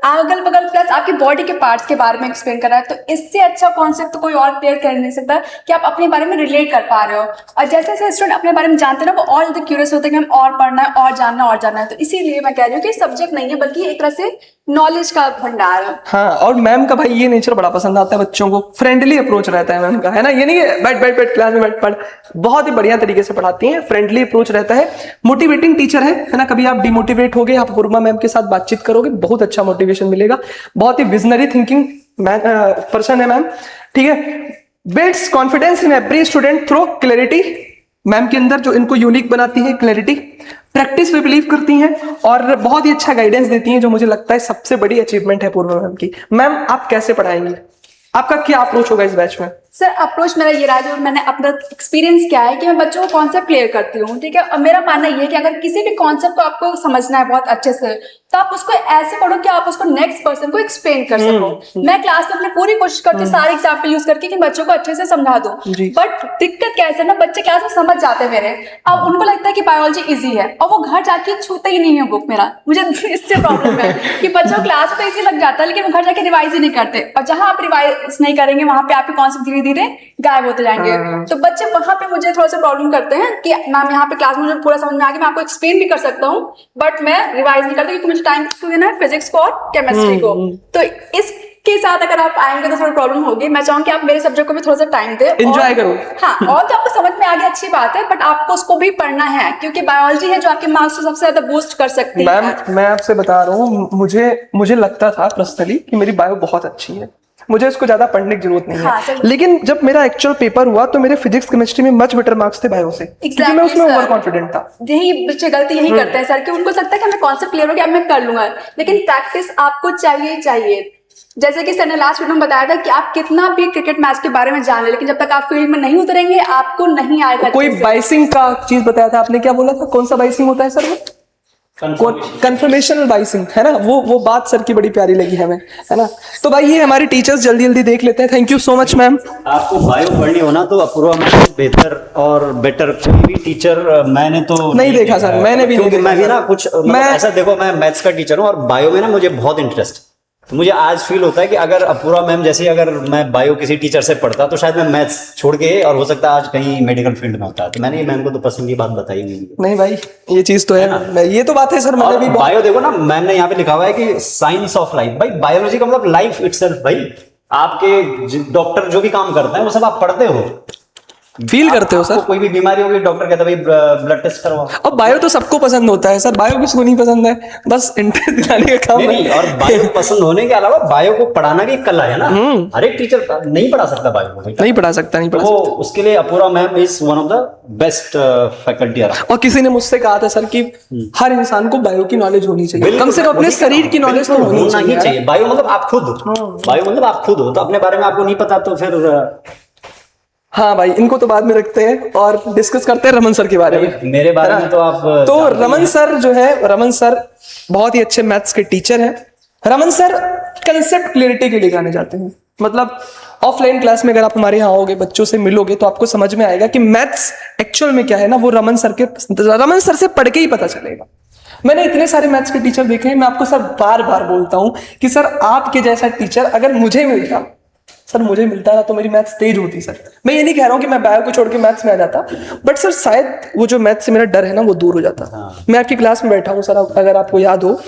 अगल बगल प्लस आपकी बॉडी के पार्ट्स के बारे में एक्सप्लेन कर रहा है। तो इससे अच्छा कॉन्सेप्ट तो कोई और क्लियर कर नहीं सकता कि आप अपने बारे में रिलेट कर पा रहे हो। और जैसे जैसे स्टूडेंट अपने बारे में जानते हैं ना, वो और ज्यादा क्यूरियस होते हैं कि हम और पढ़ना है, और जानना है। तो इसीलिए मैं कह रही हूँ कि सब्जेक्ट नहीं है, बल्कि एक तरह से नॉलेज का भंडार है। हाँ, और मैम का भाई ये नेचर बड़ा पसंद आता है बच्चों को। फ्रेंडली अप्रोच रहता है मैम का, है ना। ये नहीं है बैठ क्लास में बैठ पढ़, बहुत ही बढ़िया तरीके से पढ़ाती हैं। फ्रेंडली अप्रोच रहता है, मोटिवेटिंग टीचर है ना। कभी आप डिमोटिवेट होगे, आप अपूर्वा मैम के साथ बातचीत करोगे, बहुत अच्छा मोटिवेशन मिलेगा। बहुत ही विजनरी थिंकिंग पर्सन है मैम, ठीक है। Builds confidence in every student through clarity. Ma'am के अंदर जो इनको यूनिक बनाती है क्लैरिटी, प्रैक्टिस पे बिलीव करती हैं और बहुत ही अच्छा गाइडेंस देती हैं, जो मुझे लगता है सबसे बड़ी अचीवमेंट है अपूर्वा मैम की। मैम आप कैसे पढ़ाएंगी, आपका क्या अप्रोच होगा इस बैच में? सर अप्रोच मेरा ये रहा है, जो मैंने अपना एक्सपीरियंस किया है कि मैं बच्चों को कॉन्सेप्ट क्लियर करती हूँ, ठीक है। और मेरा मानना ये है कि अगर किसी भी कॉन्सेप्ट को आपको समझना है बहुत अच्छे से, तो आप उसको ऐसे पढ़ो कि आप उसको नेक्स्ट पर्सन को एक्सप्लेन कर सको। मैं क्लास में अपनी पूरी कोशिश करती हूँ सारे एग्जाम्पल यूज करके कि बच्चों को अच्छे से समझा दूं। बट दिक्कत कैसे ना, बच्चे क्लास में समझ जाते हैं मेरे, अब उनको लगता है कि बायोलॉजी इजी है और वो घर जाके छूते ही नहीं है बुक। मेरा मुझे इससे प्रॉब्लम है कि बच्चों को क्लास में इजी लग जाता है, लेकिन वो घर जाके रिवाइज ही नहीं करते। और जहां आप रिवाइज नहीं करेंगे, वहां पे आपके कॉन्सेप्ट धीरे धीरे गायब होते जाएंगे। तो बच्चे वहां पे मुझे थोड़ा सा प्रॉब्लम करते हैं कि मैम यहाँ पे क्लास में मुझे पूरा समझ में आ गया, मैं आपको एक्सप्लेन भी कर सकता हूँ, बट मैं रिवाइज नहीं करती क्योंकि मुझे टाइम देना है फिजिक्स को और केमिस्ट्री को। तो इसके के साथ अगर आप आएंगे तो थोड़ी प्रॉब्लम होगी। मैं चाहूंगी आप मेरे सब्जेक्ट को भी थोड़ा सा टाइम दे, Enjoy करो। हाँ, और तो आपको समझ में आ गया अच्छी बात है, बट आपको उसको भी पढ़ना है क्योंकि बायोलॉजी है जो आपके मार्क्स को सबसे ज्यादा बूस्ट कर सकती है। मैम मैं आपसे बता रहा हूँ, मुझे लगता था पर्सनली कि मेरी बायो बहुत अच्छी है, मुझे इसको ज्यादा पढ़ने की जरूरत नहीं हाँ, है, सही। लेकिन जब मेरा एक्चुअल पेपर हुआ तो मेरे फिजिक्स केमिस्ट्री में मच बेटर मार्क्स थे बायो से, क्योंकि मैं उसमें ओवर कॉन्फिडेंट था। यही बच्चे गलती यही करते हैं सर कि उनको लगता है कि हमें कॉन्सेप्ट क्लियर हो गया, अब मैं कर लूंगा, लेकिन प्रैक्टिस आपको चाहिए ही चाहिए। जैसे कि सर ने लास्ट वीडियो में बताया था कि आप कितना भी क्रिकेट मैच के बारे में जान ले, लेकिन जब तक आप फील्ड में नहीं उतरेंगे आपको नहीं आएगा। कोई बाइसिंग का चीज बताया था आपने, क्या बोला था, कौन सा बाइसिंग होता है सर? वो कन्फर्मेशनल बाइसिंग है ना, वो बात सर की बड़ी प्यारी लगी हमें, है ना। तो भाई ये हमारे टीचर्स जल्दी जल्दी देख लेते हैं। Thank you so much ma'am. आपको बायो पढ़नी हो ना तो अपूर्वा मैम बेहतर और बेटर कोई भी टीचर मैंने तो नहीं देखा सर, मैंने भी नहीं क्योंकि मैं भी ना कुछ मैं ऐसा, देखो मैं मैथ्स का टीचर हूँ और बायो में ना मुझे बहुत इंटरेस्ट, तो मुझे आज फील होता है कि अगर अपूर्वा मैम जैसे अगर मैं बायो किसी टीचर से पढ़ता तो शायद मैं मैथ्स छोड़ के और हो सकता है आज कहीं मेडिकल फील्ड में होता। तो मैंने ये मैम को तो पसंद की बात बताई नहीं भाई, ये चीज तो है, ये तो बात है सर। मैंने भी बायो देखो ना, मैम ने यहाँ पे लिखा हुआ है कि साइंस ऑफ लाइफ, भाई बायोलॉजी का मतलब लाइफ इटसेल्फ। भाई आपके डॉक्टर जो भी काम करते हैं वो सब आप पढ़ते हो, फील करते हो सर। कोई भी बीमारी होगी डॉक्टर कहता है भाई ब्लड टेस्ट करवाओ। अब बायो तो सबको पसंद होता है सर, बायो किसको नहीं पसंद है, बस इंटरेस्ट दिलाने का काम नहीं, है। और बायो पसंद होने के अलावा बायो को पढ़ाना भी एक कला है ना, हर एक टीचर नहीं पढ़ा सकता बायो को, नहीं पढ़ा सकता, नहीं पढ़ा वो उसके लिए Apoorva ma'am is one of the best faculty. और किसी ने मुझसे कहा था सर कि हर इंसान को बायो की नॉलेज होनी चाहिए, कम से कम अपने शरीर की नॉलेज तो होनी चाहिए। बायो मतलब आप खुद, बायो मतलब आप खुद हो, तो अपने बारे में आपको नहीं पता तो फिर हाँ भाई, इनको तो बाद में रखते हैं और डिस्कस करते हैं रमन सर के बारे में। मेरे बारे में तो आप तो रमन सर जो है, रमन सर बहुत ही अच्छे मैथ्स के टीचर हैं। रमन सर कंसेप्ट क्लियरिटी के लिए जाने जाते हैं, मतलब ऑफलाइन क्लास में अगर आप हमारे यहाँ आओगे, बच्चों से मिलोगे तो आपको समझ में आएगा कि मैथ्स एक्चुअल में क्या है ना, वो रमन सर से पढ़ के ही पता चलेगा। मैंने इतने सारे मैथ्स के टीचर देखे हैं, मैं आपको सर बार बार बोलता हूं कि सर आपके जैसा टीचर अगर मुझे मिलता, सर मुझे मिलता ना तो मेरी मैथ्स तेज होती सर। मैं ये नहीं कह रहा हूँ कि मैं बायो को छोड़ के मैथ्स में आ जाता, बट सर शायद वो जो मैथ्स से मेरा डर है ना वो दूर हो जाता। मैं आपकी क्लास में बैठा हूँ सर, अगर आपको याद हो,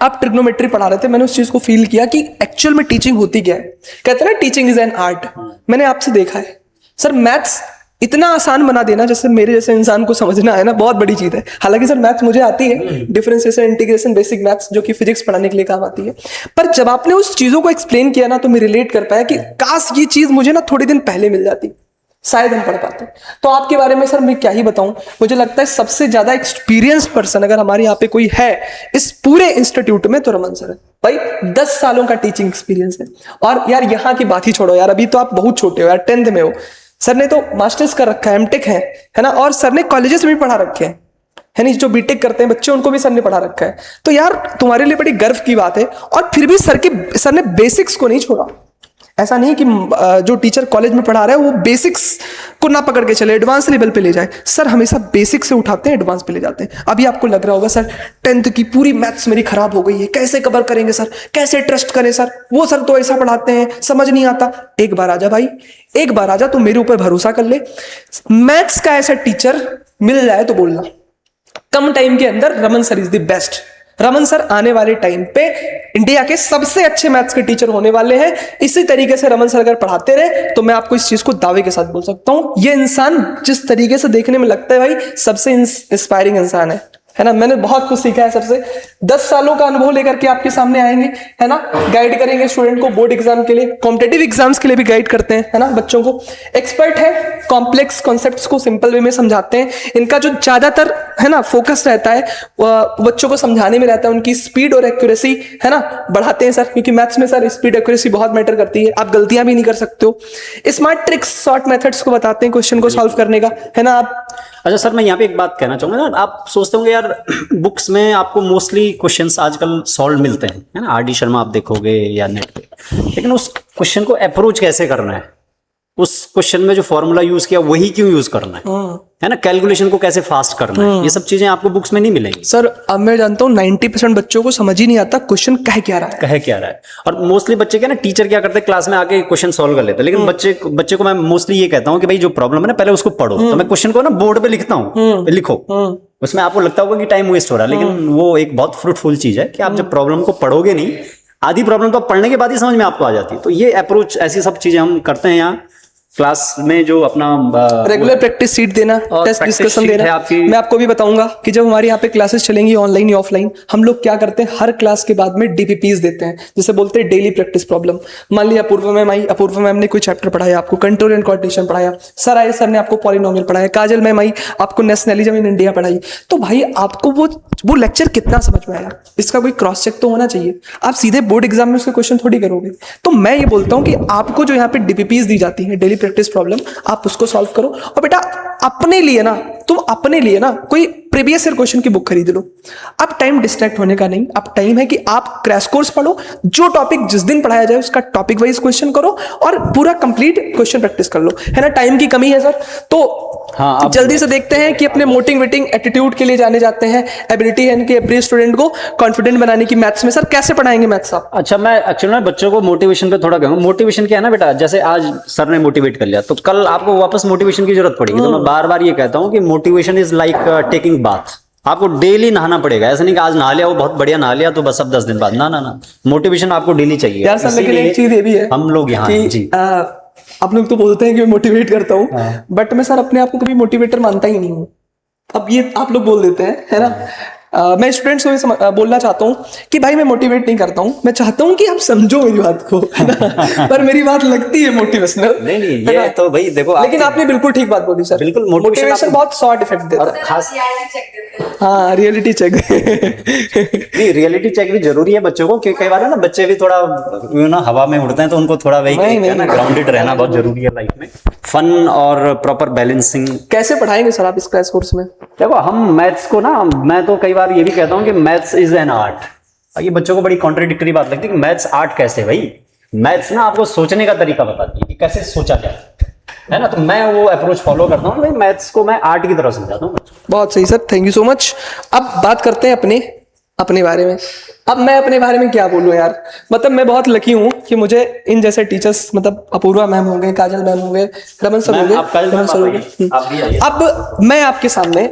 आप ट्रिग्नोमेट्री पढ़ा रहे थे, मैंने उस चीज को फील किया कि एक्चुअल में टीचिंग होती क्या है। कहते हैं ना टीचिंग इज एन आर्ट, मैंने आपसे देखा है सर। मैथ्स इतना आसान बना देना जैसे मेरे जैसे इंसान को समझना है ना, बहुत बड़ी चीज है। हालांकि सर मैथ्स मुझे आती है, डिफरेंशिएशन, इंटीग्रेशन, बेसिक मैथ्स जो कि फिजिक्स पढ़ाने के लिए काम आती है, पर जब आपने उस चीजों को एक्सप्लेन किया ना तो मैं रिलेट कर पाया कि काश ये चीज मुझे ना थोड़े दिन पहले मिल जाती, शायद हम पढ़ पाते। तो आपके बारे में सर मैं क्या ही बताऊं, मुझे लगता है सबसे ज्यादा एक्सपीरियंस पर्सन अगर हमारे यहाँ पे कोई है इस पूरे इंस्टीट्यूट में तो रमन सर है। भाई 10 सालों का टीचिंग एक्सपीरियंस है। और यार यहाँ की बात ही छोड़ो यार, अभी तो आप बहुत छोटे हो यार, 10th में हो। सर ने तो मास्टर्स कर रखा है, एमटेक है ना, और सर ने कॉलेजेस में भी पढ़ा रखे हैं, है नहीं, जो बीटेक करते हैं बच्चे उनको भी सर ने पढ़ा रखा है। तो यार तुम्हारे लिए बड़ी गर्व की बात है। और फिर भी सर ने बेसिक्स को नहीं छोड़ा। ऐसा नहीं कि जो टीचर कॉलेज में पढ़ा रहा है वो बेसिक्स को ना पकड़ के चले, एडवांस लेवल पे ले जाए। सर हमेशा बेसिक से उठाते हैं, एडवांस पे ले जाते हैं। अभी आपको लग रहा होगा सर 10th की पूरी मैथ्स मेरी खराब हो गई है, कैसे कवर करेंगे सर, कैसे ट्रस्ट करें सर, वो सर तो ऐसा पढ़ाते हैं समझ नहीं आता। एक बार आजा भाई, एक बार आजा, तो मेरे ऊपर भरोसा कर ले, मैथ्स का ऐसा टीचर मिल जाए तो बोलना कम टाइम के अंदर Raman sir is the best. Raman sir आने वाले टाइम पे इंडिया के सबसे अच्छे मैथ्स के टीचर होने वाले हैं। इसी तरीके से रमन सर अगर पढ़ाते रहे तो मैं आपको इस चीज को दावे के साथ बोल सकता हूं, ये इंसान जिस तरीके से देखने में लगता है भाई सबसे इंस्पायरिंग इंसान है ना। मैंने बहुत कुछ सीखा है सर से। 10 सालों का अनुभव लेकर के आपके सामने आएंगे, है ना, गाइड करेंगे स्टूडेंट को बोर्ड एग्जाम के लिए, कॉम्पिटेटिव एग्जाम्स के लिए भी गाइड करते हैं, है ना, बच्चों को। एक्सपर्ट है, कॉम्प्लेक्स कॉन्सेप्ट्स को सिंपल वे में समझाते हैं। इनका जो ज्यादातर है ना फोकस रहता है बच्चों को समझाने में रहता है, उनकी स्पीड और एक्यूरेसी है ना बढ़ाते हैं सर, क्योंकि मैथ्स में सर स्पीड एक्यूरेसी बहुत मैटर करती है, आप गलतियां भी नहीं कर सकते हो। स्मार्ट ट्रिक्स, शॉर्ट मेथड्स को बताते हैं क्वेश्चन को सॉल्व करने का, है ना। आप अच्छा सर, मैं यहाँ पे एक बात कहना चाहूंगा ना, आप सोचते होंगे यार बुक्स में आपको मोस्टली क्वेश्चंस आजकल सॉल्व मिलते हैं, है ना, आर डी शर्मा आप देखोगे या नेट पे, लेकिन उस क्वेश्चन को अप्रोच कैसे करना है, उस क्वेश्चन में जो फॉर्मूला यूज किया वही क्यों यूज करना है ना, कैलकुलेशन को कैसे फास्ट करना है, ये सब चीजें आपको बुक्स में नहीं मिलेंगी सर। अब मैं जानता हूँ 90% बच्चों को समझ ही नहीं आता क्वेश्चन कह क्या रहा है। और मोस्टली बच्चे क्या ना, टीचर क्या करते हैं क्लास में आके क्वेश्चन सॉल्व कर लेते हैं, लेकिन बच्चे को मैं मोस्टली ये कहता हूँ कि भाई जो प्रॉब्लम है ना पहले उसको पढ़ो। तो मैं क्वेश्चन को ना बोर्ड पे लिखता हूँ, लिखो, उसमें आपको लगता होगा कि टाइम वेस्ट हो रहा है, लेकिन वो एक बहुत फ्रूटफुल चीज है कि आप जब प्रॉब्लम को पढ़ोगे नहीं, आधी प्रॉब्लम तो पढ़ने के बाद ही समझ में आपको आ जाती है। तो ये अप्रोच, ऐसी सब चीजें हम करते हैं यहाँ क्लास में, जो अपना रेगुलर प्रैक्टिस सीट देना, और टेस्ट practice डिस्कशन sheet है देना। आपकी। मैं आपको भी बताऊंगा कि जब हमारे यहाँ पे क्लासेस चलेंगी ऑनलाइन या ऑफलाइन, हम लोग क्या करते हैं, हर क्लास के बाद में डीपीपीज देते हैं, जिसे बोलते हैं डेली प्रैक्टिस प्रॉब्लम। मान लिया अपूर्वा मैम आई, अपूर्वा मैम ने कोई चैप्टर पढ़ाया आपको, कंट्रोल एंड कोऑर्डिनेशन पढ़ाया, सर आए, सर ने आपको पॉलिनोमियल पढ़ाया, काजल मैम आई, आपको नेशनलिज्म इन इंडिया पढ़ाई। तो भाई आपको वो लेक्चर कितना समझ में आया, इसका कोई क्रॉस चेक तो होना चाहिए। आप सीधे बोर्ड एग्जाम में उसके क्वेश्चन थोड़ी करोगे। तो मैं ये बोलता हूँ कि आपको जो यहाँ पे डीपीपीज दी जाती है, डेली प्रैक्टिस प्रॉब्लम, आप उसको सॉल्व करो। और बेटा अपने लिए ना, तुम अपने लिए ना कोई प्रीवियस ईयर क्वेश्चन की बुक खरीद लो। अब टाइम डिस्ट्रैक्ट होने का नहीं, अब टाइम है कि आप क्रैश कोर्स पढ़ो, जो टॉपिक जिस दिन पढ़ाया जाए उसका टॉपिक वाइज क्वेश्चन करो और पूरा कंप्लीट क्वेश्चन प्रैक्टिस कर लो, है ना। टाइम की कमी है सर, तो हाँ, जल्दी से देखते हैं कि अपने मोटिवेटिंग एटीट्यूड के लिए जाने जाते हैं, एबिलिटी है इनके एवरी स्टूडेंट को कॉन्फिडेंट बनाने की। मैथ्स में सर कैसे पढ़ाएंगे मैथ्स आप? अच्छा, मैं एक्चुअली बच्चों को मोटिवेशन पे थोड़ा कहूँगा। मोटिवेशन क्या है ना बेटा, जैसे आज सर ने मोटिवेट कर लिया तो कल आपको वापस मोटिवेशन की जरूरत पड़ेगी। तो मैं बार बार ये कहता हूँ कि motivation is like taking bath. आपको डेली नहाना पड़ेगा। ऐसा नहीं कि आज नहा लिया, वो बहुत बढ़िया नहा लिया तो बस अब 10 दिन बाद, ना ना ना, मोटिवेशन आपको डेली चाहिए। यार सर लेकिन इसीलिए एक चीज ये भी है, हम लोग यहाँ कि जी, आप लोग तो बोलते हैं कि मैं मोटिवेट करता हूँ, बट मैं सर अपने आप को कभी मोटिवेटर मानता ही नहीं हूँ। अब ये आप लोग बोल देते हैं, है ना। मैं स्टूडेंट्स को भी बोलना चाहता हूँ कि भाई मैं मोटिवेट नहीं करता हूँ, मैं चाहता हूँ कि आप समझो मेरी बात को, है ना। पर मेरी बात लगती है मोटिवेशनल। नहीं ये तो भाई देखो, लेकिन आपने बिल्कुल ठीक बात बोली सर, बिल्कुल मोटिवेशन बहुत शॉर्ट इफेक्ट देता है। खास हाँ रियलिटी चेक। नहीं, रियलिटी चेक भी जरूरी है बच्चों को, क्योंकि कई बार है ना बच्चे भी थोड़ा ना हवा में उड़ते हैं, तो उनको थोड़ा वही है ना, ग्राउंडेड रहना बहुत जरूरी है लाइफ में। फन और प्रॉपर बैलेंसिंग कैसे पढ़ाएंगे सर आप इस क्रैश कोर्स में? देखो, हम मैथ्स को ना, मैं तो कई बार ये भी कहता हूँ कि मैथ्स इज एन आर्ट। ये बच्चों को बड़ी कॉन्ट्रडिक्टरी बात लगती है कि मैथ्स आर्ट कैसे? भाई मैथ्स ना आपको सोचने का तरीका बताती है कि कैसे सोचा जाए, है ना। तो मैं वो अप्रोच फॉलो करता हूँ, भाई मैथ्स को मैं आर्ट की तरह समझाता हूँ। बहुत सही sir, thank you so much. अब बात करते हैं अपने बारे में। अब मैं अपने बारे में क्या बोलूं यार, मतलब मैं बहुत लकी हूं कि मुझे इन जैसे टीचर्स, मतलब अपूर्वा मैम हो गए, काजल मैम हो गए, रमन सर हो गए, रमन सर हो गए। अब मैं आपके सामने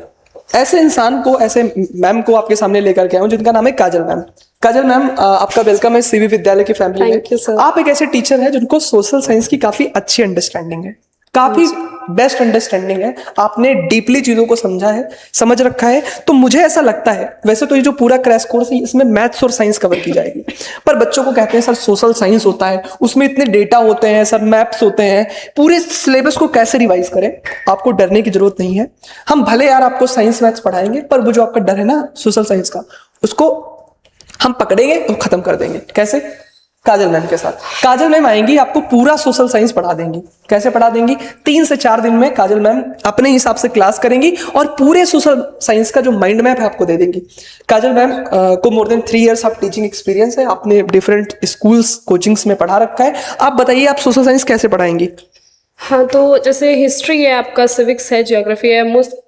ऐसे इंसान को, ऐसे मैम को आपके सामने लेकर के आया हूं जिनका नाम है काजल मैम। काजल मैम, आपका वेलकम है सीवी विद्यालय की फैमिली में। आप एक ऐसे टीचर हैं जिनको सोशल साइंस की काफी अच्छी अंडरस्टैंडिंग है, काफी बेस्ट अंडरस्टैंडिंग है। आपने डीपली चीजों को समझा है, समझ रखा है। तो मुझे ऐसा लगता है, वैसे तो ये जो पूरा क्रैश कोर्स है इसमें मैथ्स और साइंस कवर की जाएगी, पर बच्चों को कहते हैं सर सोशल साइंस होता है, उसमें इतने डेटा होते हैं सर, मैप्स होते हैं, पूरे सिलेबस को कैसे रिवाइज करें। आपको डरने की जरूरत नहीं है। हम भले यार आपको साइंस मैथ्स पढ़ाएंगे, पर वो जो आपका डर है ना सोशल साइंस का, उसको हम पकड़ेंगे और खत्म कर देंगे। कैसे? काजल मैम के साथ। काजल मैम आएंगी, आपको पूरा सोशल साइंस पढ़ा देंगी। कैसे पढ़ा देंगी? 3 से 4 दिन में काजल मैम अपने हिसाब से क्लास करेंगी और पूरे सोशल साइंस का जो माइंड मैप है आपको दे देंगी। काजल मैम को more than 3 years of teaching experience है, आपने डिफरेंट स्कूल्स कोचिंग्स में पढ़ा रखा है। आप बताइए आप सोशल साइंस कैसे पढ़ाएंगी? हाँ, तो जैसे हिस्ट्री है आपका, सिविक्स है, ज्योग्राफी है, मोस्ट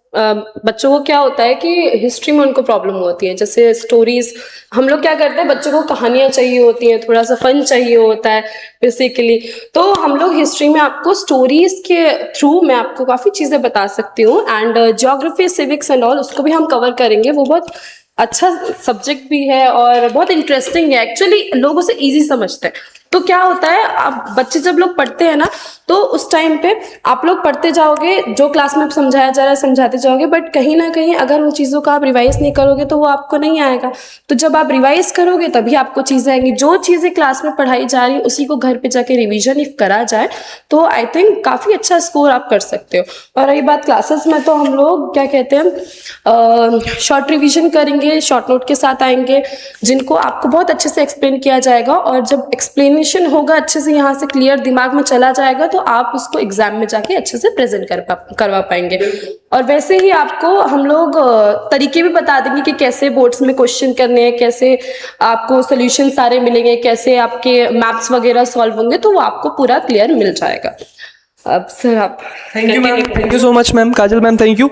बच्चों को क्या होता है कि हिस्ट्री में उनको प्रॉब्लम होती है। जैसे स्टोरीज, हम लोग क्या करते हैं, बच्चों को कहानियाँ चाहिए होती हैं, थोड़ा सा फन चाहिए होता है बेसिकली। तो हम लोग हिस्ट्री में आपको स्टोरीज के थ्रू मैं आपको काफ़ी चीज़ें बता सकती हूँ। And geography, civics and all, उसको भी हम कवर करेंगे। वो बहुत अच्छा सब्जेक्ट भी है और बहुत इंटरेस्टिंग है। एक्चुअली लोग उसे ईजी समझते हैं। तो क्या होता है, अब बच्चे जब लोग पढ़ते हैं ना, तो उस टाइम पे आप लोग पढ़ते जाओगे, जो क्लास में समझाया जा रहा है समझाते जाओगे, बट कहीं ना कहीं अगर उन चीज़ों का आप रिवाइज नहीं करोगे तो वो आपको नहीं आएगा। तो जब आप रिवाइज करोगे तभी आपको चीज़ें आएंगी। जो चीज़ें क्लास में पढ़ाई जा रही उसी को घर पे जाके रिवीजन इफ करा जाए तो आई थिंक काफ़ी अच्छा स्कोर आप कर सकते हो। और रही बात क्लासेस में, तो हम लोग क्या कहते हैं, शॉर्ट रिविजन करेंगे, शॉर्ट नोट के साथ आएंगे, जिनको आपको बहुत अच्छे से एक्सप्लेन किया जाएगा। और जब एक्सप्लेनेशन होगा अच्छे से, यहाँ से क्लियर दिमाग में चला जाएगा, तो आप उसको एग्जाम में जाके अच्छे से प्रेजेंट करवा पाएंगे। और वैसे ही आपको हम लोग तरीके भी बता देंगे कि कैसे बोर्ड्स में क्वेश्चन करने हैं, कैसे आपको सोल्यूशन सारे मिलेंगे, कैसे आपके मैप्स वगैरह सॉल्व होंगे, तो वो आपको पूरा क्लियर मिल जाएगा। अब सर आप thank you ma'am, thank you so much ma'am, Kajal ma'am thank you.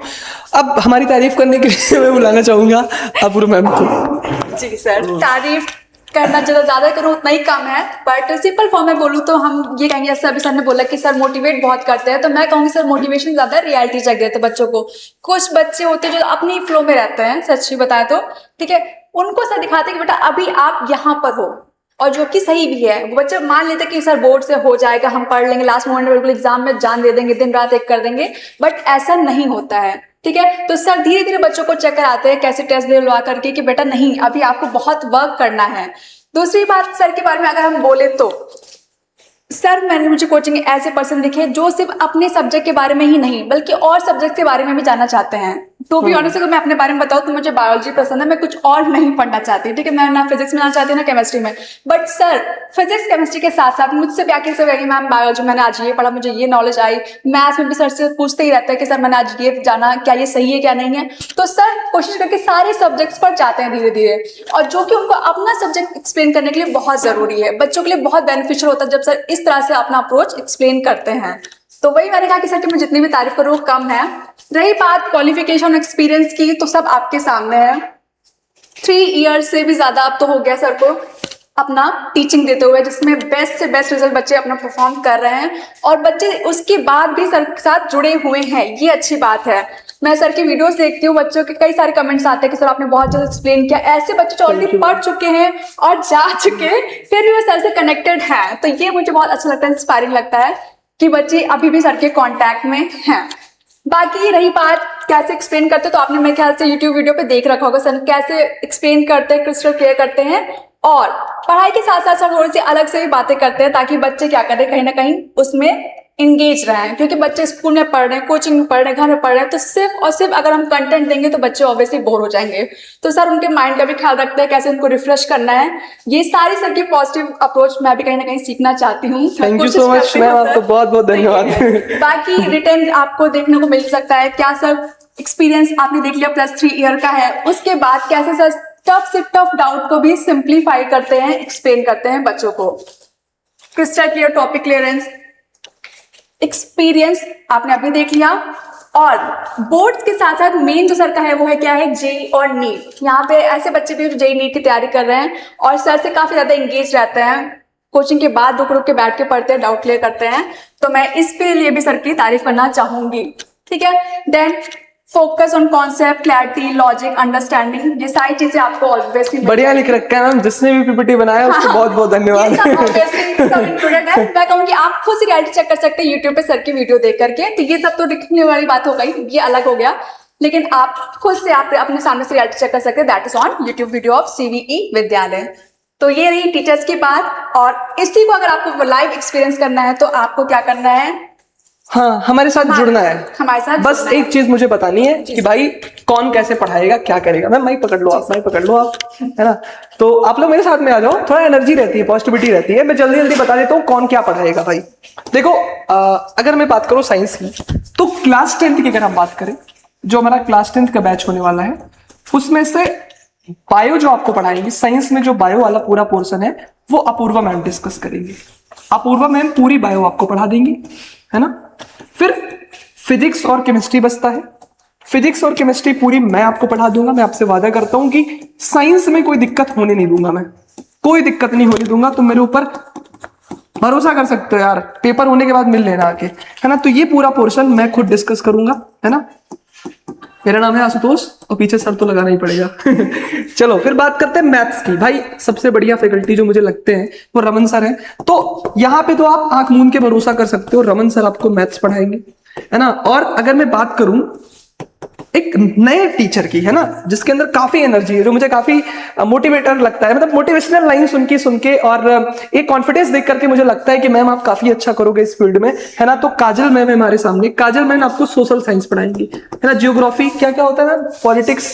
अब हमारी तारीफ करने के लिए मैं बुलाना चाहूंगा अपूर्व मैम को। जी सर, तारीफ करना जितना ज़्यादा करूँ उतना ही कम है, बट सिंपल फॉर्म में बोलूँ तो हम ये कहेंगे, जैसे अभी सर ने बोला कि सर मोटिवेट बहुत करते हैं, तो मैं कहूँगी सर मोटिवेशन ज़्यादा रियलिटी चेक देते हैं बच्चों को। कुछ बच्चे होते हैं जो अपनी फ्लो में रहते हैं, सच्ची बताए तो, ठीक है, उनको सर दिखाते हैं कि बेटा अभी आप यहाँ पर हो और जो कि सही भी है। वो बच्चा मान लेते कि सर बोर्ड से हो जाएगा, हम पढ़ लेंगे, लास्ट मोमेंट में बिल्कुल एग्जाम में जान दे देंगे, दिन रात एक कर देंगे, बट ऐसा नहीं होता है। ठीक है, तो सर धीरे धीरे बच्चों को चेक कराते हैं कैसे टेस्ट दिलवा करके कि बेटा नहीं, अभी आपको बहुत वर्क करना है। दूसरी बात सर के बारे में अगर हम बोले तो सर मैंने मुझे कोचिंग ऐसे पर्सन दिखे जो सिर्फ अपने सब्जेक्ट के बारे में ही नहीं बल्कि और सब्जेक्ट के बारे में भी जानना चाहते हैं। तो भी ऑनेस्ट अगर मैं अपने बारे में बताऊँ तो मुझे बायोलॉजी पसंद है, मैं कुछ और नहीं पढ़ना चाहती। ठीक है, मैं ना फिजिक्स में आना चाहती हूँ ना केमिस्ट्री में, बट सर फिजिक्स केमिस्ट्री के साथ साथ मुझसे भी आके से कहेंगे मैम बायोलॉजी मैंने आज ये पढ़ा, मुझे ये नॉलेज आई। मैथ्स में भी सर से पूछते ही रहते हैं कि सर मैंने आज ये जाना, क्या ये सही है क्या नहीं है। तो सर कोशिश करके सारे सब्जेक्ट्स पर जाते हैं धीरे धीरे, और जो कि उनको अपना सब्जेक्ट एक्सप्लेन करने के लिए बहुत जरूरी है। बच्चों के लिए बहुत बेनिफिशियल होता है जब सर इस तरह से अपना अप्रोच एक्सप्लेन करते हैं। तो वही मैंने कहा कि सर कि मैं जितनी भी तारीफ करूँ वो कम है। रही बात क्वालिफिकेशन एक्सपीरियंस की, तो सब आपके सामने है। 3 इयर्स से भी ज्यादा अब तो हो गया सर को अपना टीचिंग देते हुए, जिसमें बेस्ट से बेस्ट रिजल्ट बच्चे अपना परफॉर्म कर रहे हैं, और बच्चे उसके बाद भी सर के साथ जुड़े हुए हैं, ये अच्छी बात है। मैं सर की वीडियोस देखती हूँ, बच्चों के कई सारे कमेंट्स आते हैं कि सर आपने बहुत जल्द एक्सप्लेन किया। ऐसे बच्चे जो ऑलरेडी पढ़ चुके हैं और जा चुके फिर भी वो सर से कनेक्टेड हैं, तो ये मुझे बहुत अच्छा लगता है, इंस्पायरिंग लगता है कि बच्चे अभी भी सर के कॉन्टैक्ट में हैं। बाकी रही बात कैसे एक्सप्लेन करते, तो आपने मेरे ख्याल से यूट्यूब वीडियो पे देख रखा होगा सर कैसे एक्सप्लेन करते हैं, क्रिस्टल क्लियर करते हैं, और पढ़ाई के साथ साथ सर थोड़ी सी अलग से भी बातें करते हैं ताकि बच्चे क्या करें, कहीं ना कहीं उसमें इंगेज रहें। क्योंकि बच्चे स्कूल में पढ़ रहे हैं, कोचिंग में पढ़ रहे हैं, घर में पढ़ रहे हैं, तो सिर्फ और सिर्फ अगर हम कंटेंट देंगे तो बच्चे ऑब्वियसली बोर हो जाएंगे। तो सर उनके माइंड का भी ख्याल रखते हैं, कैसे उनको रिफ्रेश करना है। ये सारी सर की पॉजिटिव अप्रोच मैं भी कहीं ना कहीं सीखना चाहती हूँ। Thank you so much ma'am, आपको बहुत बहुत धन्यवाद। बाकी रिटर्न आपको देखने को मिल सकता है। क्या सर एक्सपीरियंस आपने देख लिया +3 ईयर का है, उसके बाद कैसे सर टफ से टफ डाउट को भी सिंप्लीफाई करते हैं, एक्सप्लेन करते हैं बच्चों को। Crystal clear topic clearance experience आपने अभी देख लिया। और बोर्ड्स के साथ साथ मेन जो सर का है वो है क्या है, जेई और नीट। यहाँ पे ऐसे बच्चे भी जो जेई नीट की तैयारी कर रहे हैं और सर से काफी ज्यादा एंगेज रहते हैं, कोचिंग के बाद रुक के बैठ के पढ़ते हैं, डाउट क्लियर करते हैं। तो मैं इसके लिए भी सर की तारीफ करना चाहूंगी। ठीक है, then focus on concept, clarity, logic, understanding, ये सारी चीजें आपको ऑब्वियसली बढ़िया लिख रखा है मैम, जिसने भी पीपीटी बनाया उसको बहुत बहुत धन्यवाद। सब इंक्लूडेड है। मैं कहूँगी आप खुद से रियलिटी चेक कर सकते हैं यूट्यूब पे सर की वीडियो देख करके। तो ये सब तो दिखने वाली बात हो गई, ये अलग हो गया, लेकिन आप खुद से आप अपने सामने से रियलिटी चेक कर सकते हैं। That is on YouTube video of CVE विद्यालय। तो ये रही टीचर्स की बात, और इसी को अगर आपको लाइव एक्सपीरियंस करना है तो आपको क्या करना है, हाँ हमारे साथ जुड़ना है। हमारे साथ बस जुड़ना एक चीज मुझे बतानी है कि भाई कौन कैसे पढ़ाएगा, क्या करेगा। मैम माइक पकड़ लो आप, माइक पकड़ लो आप, है ना। तो आप लोग मेरे साथ में आ जाओ, थोड़ा एनर्जी रहती है, पॉजिटिविटी रहती है। मैं जल्दी जल्दी बता देता हूँ कौन क्या पढ़ाएगा। भाई देखो, अगर मैं बात करूँ साइंस की, तो क्लास 10th की अगर हम बात करें, जो हमारा क्लास 10th का बैच होने वाला है, उसमें से बायो जो आपको पढ़ाएंगे, साइंस में जो बायो वाला पूरा पोर्शन है वो अपूर्वा मैम डिस्कस करेंगे। अपूर्वा मैम पूरी बायो आपको पढ़ा देंगी, है ना। फिर फिजिक्स और केमिस्ट्री बचता है, फिजिक्स और केमिस्ट्री पूरी मैं आपको पढ़ा दूंगा। मैं आपसे वादा करता हूं कि साइंस में कोई दिक्कत होने नहीं दूंगा, मैं कोई दिक्कत नहीं होने दूंगा। तुम मेरे ऊपर भरोसा कर सकते हो यार, पेपर होने के बाद मिल लेना आके, है ना। तो ये पूरा पोर्शन मैं खुद डिस्कस करूंगा, है ना। मेरा नाम है आशुतोष और पीछे सर तो लगाना ही पड़ेगा। चलो फिर बात करते हैं मैथ्स की। भाई सबसे बढ़िया फैकल्टी जो मुझे लगते हैं वो रमन सर है। तो यहाँ पे तो आप आंख मूंद के भरोसा कर सकते हो, रमन सर आपको मैथ्स पढ़ाएंगे, है ना। और अगर मैं बात करूं एक नए टीचर की, है ना, जिसके अंदर काफी एनर्जी है, जो मुझे काफी मोटिवेटर लगता है, मतलब मोटिवेशनल लाइन सुन के और एक कॉन्फिडेंस देख करके मुझे लगता है कि मैम आप काफी अच्छा करोगे इस फील्ड में, है ना। तो काजल मैम है हमारे सामने। काजल मैम आपको सोशल साइंस पढ़ाएंगी, है ना। जियोग्राफी क्या क्या होता है मैम, पॉलिटिक्स,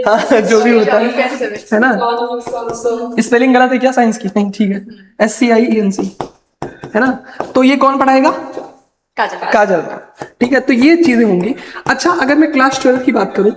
हाँ जो भी होता है ना। स्पेलिंग गलत है क्या साइंस की? नहीं, ठीक है, SCIENC, है ना। तो ये कौन पढ़ाएगा? काजल। ठीक है, तो ये चीजें होंगी। अच्छा, अगर मैं क्लास 12 की बात करूं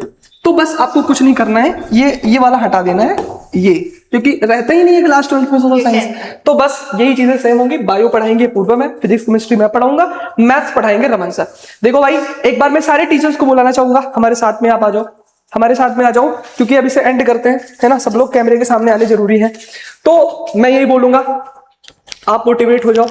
तो बस आपको कुछ नहीं करना है, ये वाला हटा देना है, ये क्योंकि रहता ही नहीं है क्लास 12 में सोशल साइंस। तो बस यही चीजें सेम होंगी। बायो पढ़ाएंगे पूर्वा में, फिजिक्स केमिस्ट्री मैं पढ़ाऊंगा, मैथ्स पढ़ाएंगे रमन सर। देखो भाई, एक बार मैं सारे टीचर्स को बुलाना चाहूंगा, हमारे साथ में आप आ जाओ, हमारे साथ में आ जाओ, क्योंकि अभी से एंड करते हैं, है ना। सब लोग कैमरे के सामने आने जरूरी है। तो मैं यही बोलूंगा, आप मोटिवेट हो जाओ।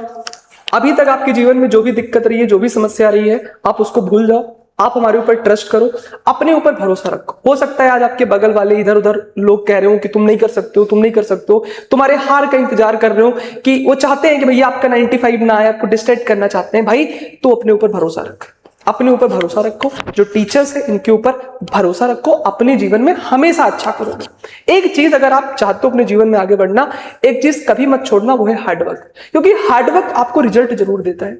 अभी तक आपके जीवन में जो भी दिक्कत रही है, जो भी समस्या रही है, आप उसको भूल जाओ, आप हमारे ऊपर ट्रस्ट करो, अपने ऊपर भरोसा रखो। हो सकता है आज आपके बगल वाले इधर उधर लोग कह रहे हो कि तुम नहीं कर सकते हो, तुम नहीं कर सकते हो, तुम्हारे हार का इंतजार कर रहे हो, कि वो चाहते हैं कि भैया आपका 95 ना आए, आपको डिस्ट्रैक्ट करना चाहते हैं। भाई तो अपने ऊपर भरोसा रख, अपने ऊपर भरोसा रखो। जो टीचर्स है इनके ऊपर भरोसा रखो, अपने जीवन में हमेशा अच्छा करोगे। एक चीज अगर आप चाहते हो अपने जीवन में आगे बढ़ना, एक चीज कभी मत छोड़ना, वो है हार्डवर्क, क्योंकि हार्डवर्क आपको रिजल्ट जरूर देता है।